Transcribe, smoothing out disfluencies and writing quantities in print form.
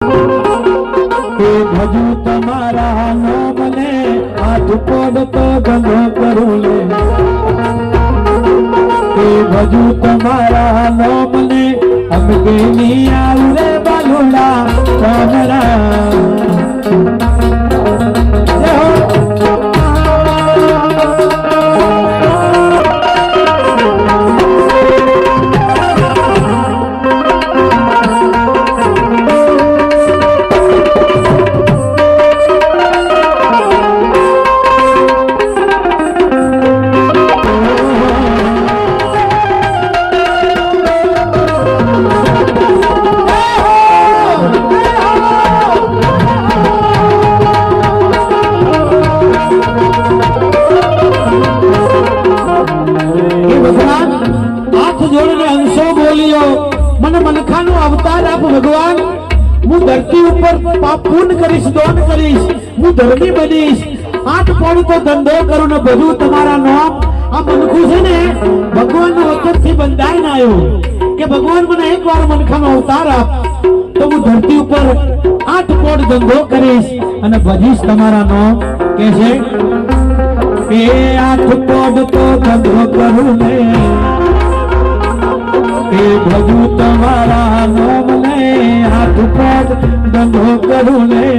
ભજુ તમારા નામને હાથ પડતો ધંધો કરું લે ભજુ તમારા નામને અમકે ની આવરે બાલુડા તમારા ભગવાન હું ધરતી ઉપર પાપ પુણ્ય કરીશ દાન કરીશ હું ધર્મી બનીશ આઠ પડ તો ધંધો કરું ને બધું તમારા નામ આ મનખું છે ને ભગવાન નો વચન થી બંધાઈને આવ્યો કે ભગવાન મને એકવાર મનખાનો અવતાર આપ તો હું ધરતી ઉપર આઠ પડ ધંધો કરીશ અને ભજીશ તમારા નામ કે છે કે આઠ પડ તો ધંધો કરું ને એ ભજુ તમારા નામ ને હાથ પગ ધંધો કરું ને